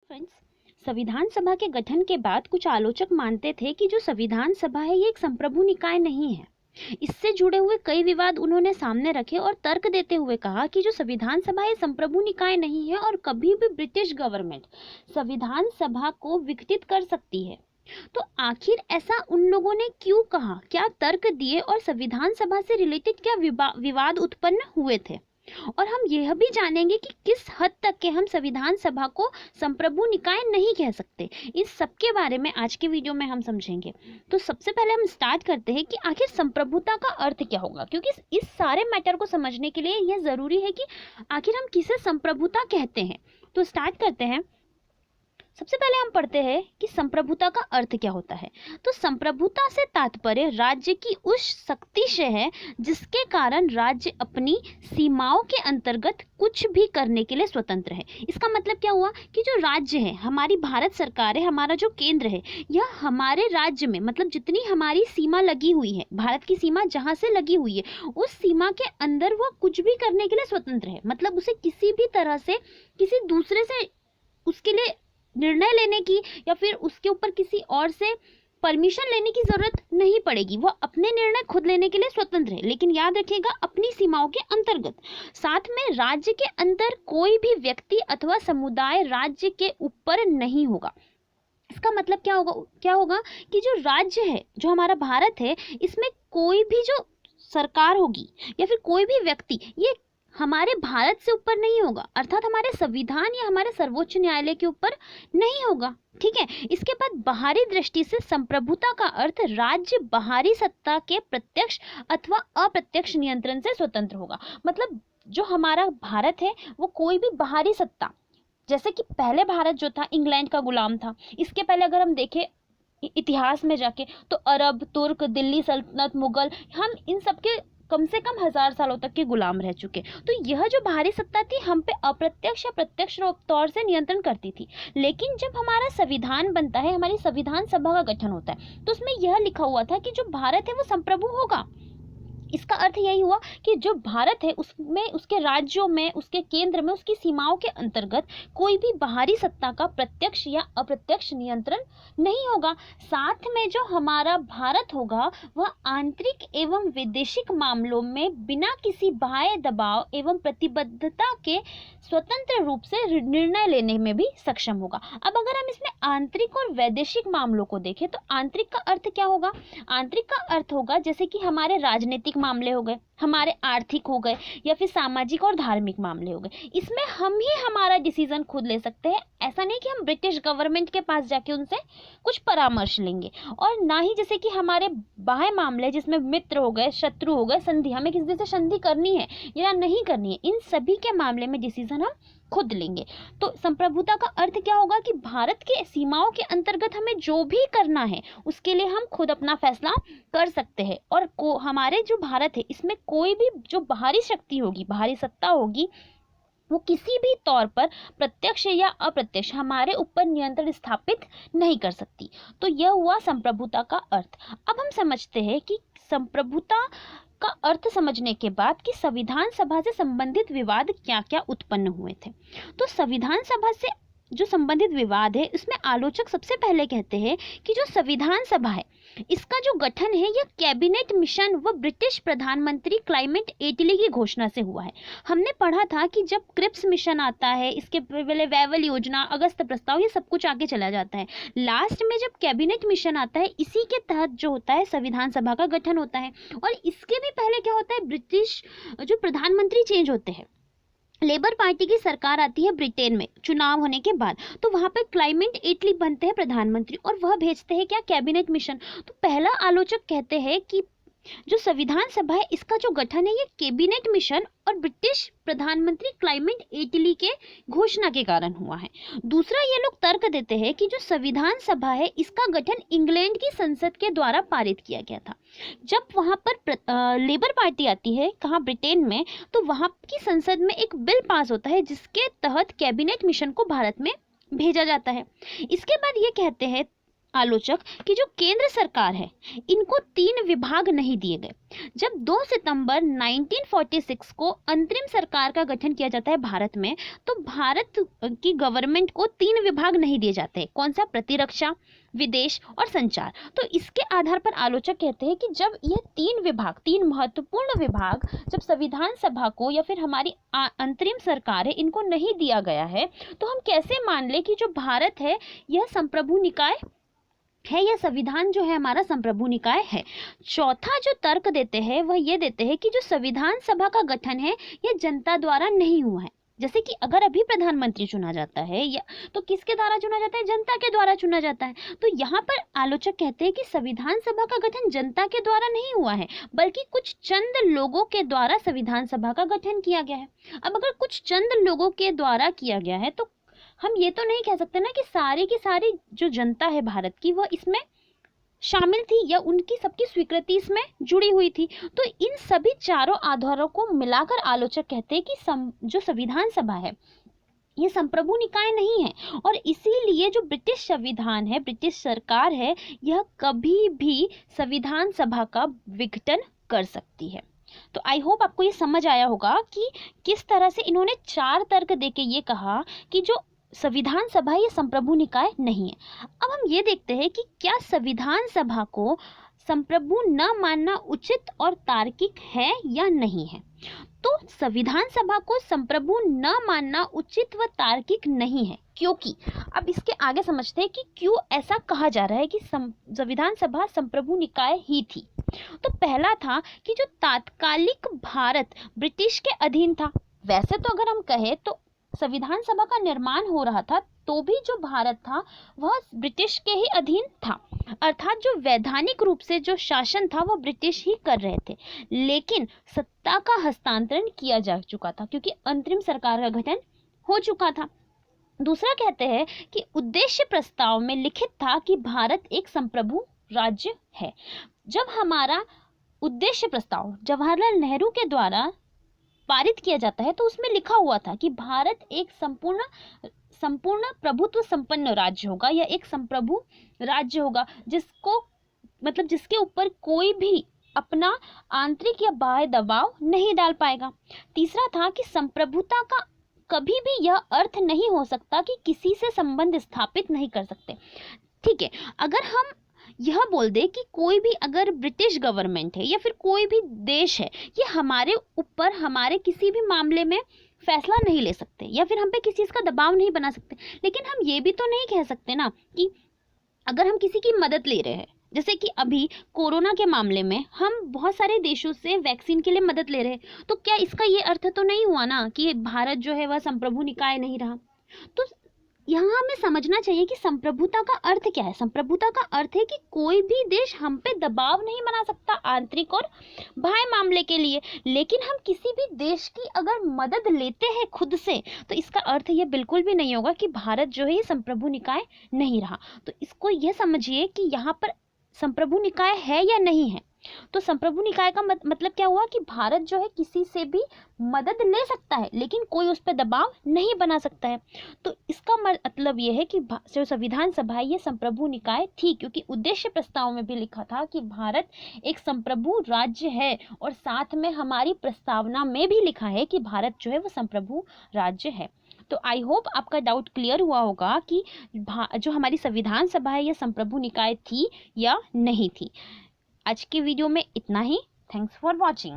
Friends, संविधान सभा के गठन के बाद कुछ आलोचक मानते थे कि जो संविधान सभा है ये एक संप्रभु निकाय नहीं है। इससे जुड़े हुए कई विवाद उन्होंने सामने रखे और तर्क देते हुए कहा कि जो संविधान सभा है संप्रभु निकाय नहीं है और कभी भी ब्रिटिश गवर्नमेंट संविधान सभा को विघटित कर सकती है। तो आखिर ऐसा उन लोगों ने क्यों कहा, क्या तर्क दिए और संविधान सभा से रिलेटेड क्या विवाद उत्पन्न हुए थे, और हम यह भी जानेंगे कि किस हद तक के हम संविधान सभा को संप्रभु निकाय नहीं कह सकते। इस सब के बारे में आज के वीडियो में हम समझेंगे। तो सबसे पहले हम स्टार्ट करते हैं कि आखिर संप्रभुता का अर्थ क्या होगा, क्योंकि इस सारे मैटर को समझने के लिए यह जरूरी है कि आखिर हम किसे संप्रभुता कहते हैं। तो स्टार्ट करते हैं। सबसे पहले हम पढ़ते हैं कि संप्रभुता का अर्थ क्या होता है। तो संप्रभुता से तात्पर्य राज्य की उस शक्ति से है जिसके कारण राज्य अपनी सीमाओं के अंतर्गत कुछ भी करने के लिए स्वतंत्र है। इसका मतलब क्या हुआ कि जो राज्य है, हमारी भारत सरकार है, हमारा जो केंद्र है, यह हमारे राज्य में मतलब जितनी हमारी सीमा लगी हुई है, भारत की सीमा जहाँ से लगी हुई है, उस सीमा के अंदर वह कुछ भी करने के लिए स्वतंत्र है। मतलब उसे किसी भी तरह से किसी दूसरे से उसके लिए निर्णय लेने की या फिर उसके ऊपर किसी और से परमिशन लेने की जरूरत नहीं पड़ेगी। वह अपने निर्णय खुद लेने के लिए स्वतंत्र है, लेकिन याद रखिएगा अपनी सीमाओं के अंतर्गत। साथ में राज्य के अंदर कोई भी व्यक्ति अथवा समुदाय राज्य के ऊपर नहीं होगा। इसका मतलब क्या होगा कि जो राज्य है, जो हमारा भारत है, इसमें कोई भी जो सरकार होगी या फिर कोई भी व्यक्ति ये हमारे भारत से ऊपर नहीं होगा, अर्थात हमारे संविधान या हमारे सर्वोच्च न्यायालय के ऊपर नहीं होगा। ठीक है। इसके बाद बाहरी दृष्टि से संप्रभुता का अर्थ राज्य बाहरी सत्ता के प्रत्यक्ष अथवा अप्रत्यक्ष नियंत्रण से स्वतंत्र होगा। मतलब जो हमारा भारत है वो कोई भी बाहरी सत्ता, जैसे कि पहले भारत जो था इंग्लैंड का गुलाम था। इसके पहले अगर हम देखें इतिहास में जाके तो अरब, तुर्क, दिल्ली सल्तनत, मुगल, हम इन सब के कम से कम 1000 सालों तक के गुलाम रह चुके। तो यह जो बाहरी सत्ता थी हम पे अप्रत्यक्ष या प्रत्यक्ष तौर से नियंत्रण करती थी। लेकिन जब हमारा संविधान बनता है, हमारी संविधान सभा का गठन होता है, तो उसमें यह लिखा हुआ था कि जो भारत है वो संप्रभु होगा। इसका अर्थ यही हुआ कि जो भारत है उसमें, उसके राज्यों में, उसके केंद्र में, उसकी सीमाओं के अंतर्गत कोई भी बाहरी सत्ता का प्रत्यक्ष या अप्रत्यक्ष नियंत्रण नहीं होगा। साथ में जो हमारा भारत होगा वह आंतरिक एवं वैदेशिक मामलों में बिना किसी बाह्य दबाव एवं प्रतिबद्धता के स्वतंत्र रूप से निर्णय लेने में भी सक्षम होगा। अब अगर हम इसमें आंतरिक और वैदेशिक मामलों को देखें तो आंतरिक का अर्थ क्या होगा? आंतरिक का अर्थ होगा जैसे कि हमारे राजनीतिक मामले हो गए, हमारे आर्थिक हो गए, या फिर सामाजिक और धार्मिक मामले हो गए। इसमें हम ही हमारा डिसीजन खुद ले सकते हैं। ऐसा नहीं कि हम ब्रिटिश गवर्नमेंट के पास जाके उनसे कुछ परामर्श लेंगे, और ना ही जैसे कि हमारे बाह्य मामले जिसमें मित्र हो गए, शत्रु हो गए, संधि, हमें किसी से संधि करनी है या नहीं करनी है, इन सभी के मामले में डिसीजन हम खुद लेंगे। तो संप्रभुता का अर्थ क्या होगा कि भारत के सीमाओं के अंतर्गत हमें जो भी करना है उसके लिए हम खुद अपना फैसला कर सकते हैं। और हमारे जो भारत है इसमें कोई भी जो बाहरी शक्ति होगी, बाहरी सत्ता होगी, वो किसी भी तौर पर प्रत्यक्ष या अप्रत्यक्ष हमारे ऊपर नियंत्रण स्थापित नहीं कर सकती। तो यह हुआ संप्रभुता का अर्थ। अब हम समझते हैं कि संप्रभुता का अर्थ समझने के बाद कि संविधान सभा से संबंधित विवाद क्या क्या उत्पन्न हुए थे। तो संविधान सभा से जो संबंधित विवाद है उसमें आलोचक सबसे पहले कहते हैं कि जो संविधान सभा है इसका जो गठन है यह कैबिनेट मिशन व ब्रिटिश प्रधानमंत्री क्लाइमेट एटली की घोषणा से हुआ है। हमने पढ़ा था कि जब क्रिप्स मिशन आता है, इसके पहले वेवल योजना, अगस्त प्रस्ताव, ये सब कुछ आगे चला जाता है। लास्ट में जब कैबिनेट मिशन आता है इसी के तहत जो होता है संविधान सभा का गठन होता है। और इसके भी पहले क्या होता है, ब्रिटिश जो प्रधानमंत्री चेंज होते हैं, लेबर पार्टी की सरकार आती है ब्रिटेन में चुनाव होने के बाद, तो वहां पर क्लाइमेट एटली बनते हैं प्रधानमंत्री और वह भेजते हैं क्या, कैबिनेट मिशन। तो पहला आलोचक कहते हैं कि जो संविधान सभा है इसका जो गठन है ये कैबिनेट मिशन और ब्रिटिश प्रधानमंत्री क्लाइमेट एटली के घोषणा के कारण हुआ है। दूसरा ये लोग तर्क देते हैं कि जो संविधान सभा है इसका गठन इंग्लैंड की संसद के द्वारा पारित किया गया था। जब वहां पर लेबर पार्टी आती है, कहाँ, ब्रिटेन में, तो वहां की संसद में एक बिल पास होता है जिसके तहत कैबिनेट मिशन को भारत में भेजा जाता है। इसके बाद ये कहते हैं आलोचक कि जो केंद्र सरकार है इनको 3 विभाग नहीं दिए गए। जब 2 सितंबर 1946 को अंतरिम सरकार का गठन किया जाता है भारत में, तो भारत की गवर्नमेंट को 3 विभाग नहीं दिए जाते। कौन सा? प्रतिरक्षा, विदेश और संचार। तो इसके आधार पर आलोचक कहते हैं कि जब यह 3 विभाग, 3 महत्वपूर्ण विभाग जब संविधान सभा को या फिर हमारी अंतरिम सरकार है इनको नहीं दिया गया है, तो हम कैसे मान ले कि जो भारत है यह संप्रभु निकाय है, या संविधान जो है हमारा संप्रभु निकाय है। चौथा जो तर्क देते हैं वह ये देते हैं कि जो संविधान सभा का गठन है यह जनता द्वारा नहीं हुआ है। जैसे कि अगर अभी प्रधानमंत्री चुना जाता है या तो किसके द्वारा चुना जाता है? जनता के द्वारा चुना जाता है। तो यहाँ पर आलोचक कहते हैं कि संविधान सभा का गठन जनता के द्वारा नहीं हुआ है, बल्कि कुछ चंद लोगों के द्वारा संविधान सभा का गठन किया गया है। अब अगर कुछ चंद लोगों के द्वारा किया गया है तो हम ये तो नहीं कह सकते ना कि सारी की सारी जो जनता है भारत की वह इसमें शामिल थी या उनकी सबकी स्वीकृति इसमें जुड़ी हुई थी। तो इन सभी चारों आधारों को मिलाकर आलोचक कहते हैं कि जो संविधान सभा है ये संप्रभु निकाय नहीं है, और इसीलिए जो ब्रिटिश संविधान है, ब्रिटिश सरकार है, यह कभी भी संविधान सभा का विघटन कर सकती है। तो आई होप आपको ये समझ आया होगा कि किस तरह से इन्होंने 4 तर्क देके ये कहा कि जो संविधान सभा ये संप्रभु निकाय नहीं है। अब हम ये देखते हैं कि क्या संविधान सभा को संप्रभु न मानना उचित और तार्किक है या नहीं है। तो संविधान सभा को संप्रभु न मानना उचित व तार्किक नहीं है, क्योंकि अब इसके आगे समझते हैं कि क्यों ऐसा कहा जा रहा है कि संविधान सभा संप्रभु निकाय ही थी। तो पहला था कि जो तात्कालिक भारत ब्रिटिश के अधीन था। वैसे तो अगर हम कहें तो संविधान सभा का निर्माण हो रहा था तो भी जो भारत था वह ब्रिटिश के ही अधीन था, अर्थात जो वैधानिक रूप से जो शासन था वह ब्रिटिश ही कर रहे थे, लेकिन सत्ता का हस्तांतरण किया जा चुका था क्योंकि अंतरिम सरकार का गठन हो चुका था। दूसरा कहते हैं कि उद्देश्य प्रस्ताव में लिखित था कि भारत एक संप्रभु राज्य है। जब हमारा उद्देश्य प्रस्ताव जवाहरलाल नेहरू के द्वारा पारित किया जाता है तो उसमें लिखा हुआ था कि भारत एक संपूर्ण प्रभुत्व संपन्न राज्य होगा या एक संप्रभु राज्य होगा, जिसके ऊपर कोई भी अपना आंतरिक या बाह्य दबाव नहीं डाल पाएगा। तीसरा था कि संप्रभुता का कभी भी यह अर्थ नहीं हो सकता कि किसी से संबंध स्थापित नहीं कर सकते। ठीक है, अगर हम यह बोल दे कि कोई भी अगर ब्रिटिश गवर्नमेंट है या फिर कोई भी देश है, ये हमारे ऊपर हमारे किसी भी मामले में फैसला नहीं ले सकते या फिर हम पे किसी चीज़ का दबाव नहीं बना सकते, लेकिन हम ये भी तो नहीं कह सकते ना कि अगर हम किसी की मदद ले रहे हैं, जैसे कि अभी कोरोना के मामले में हम बहुत सारे देशों से वैक्सीन के लिए मदद ले रहे हैं, तो क्या इसका ये अर्थ तो नहीं हुआ ना कि भारत जो है वह संप्रभु निकाय नहीं रहा। तो यहाँ हमें समझना चाहिए कि संप्रभुता का अर्थ क्या है। संप्रभुता का अर्थ है कि कोई भी देश हम पे दबाव नहीं बना सकता आंतरिक और बाह्य मामले के लिए, लेकिन हम किसी भी देश की अगर मदद लेते हैं खुद से तो इसका अर्थ ये बिल्कुल भी नहीं होगा कि भारत जो है ये संप्रभु निकाय नहीं रहा। तो इसको यह समझिए कि यहाँ पर संप्रभु निकाय है या नहीं है। तो संप्रभु निकाय का मतलब क्या हुआ कि भारत जो है किसी से भी मदद ले सकता है लेकिन कोई उस पर दबाव नहीं बना सकता है। तो इसका मतलब यह है कि जो संविधान सभा है ये संप्रभु निकाय थी, क्योंकि उद्देश्य प्रस्ताव में भी लिखा था कि भारत एक संप्रभु राज्य है, और साथ में हमारी प्रस्तावना में भी लिखा है कि भारत जो है वो संप्रभु राज्य है। तो आई होप आपका डाउट क्लियर हुआ होगा कि जो हमारी संविधान सभा है ये संप्रभु निकाय थी या नहीं थी। आज की वीडियो में इतना ही। Thanks for watching.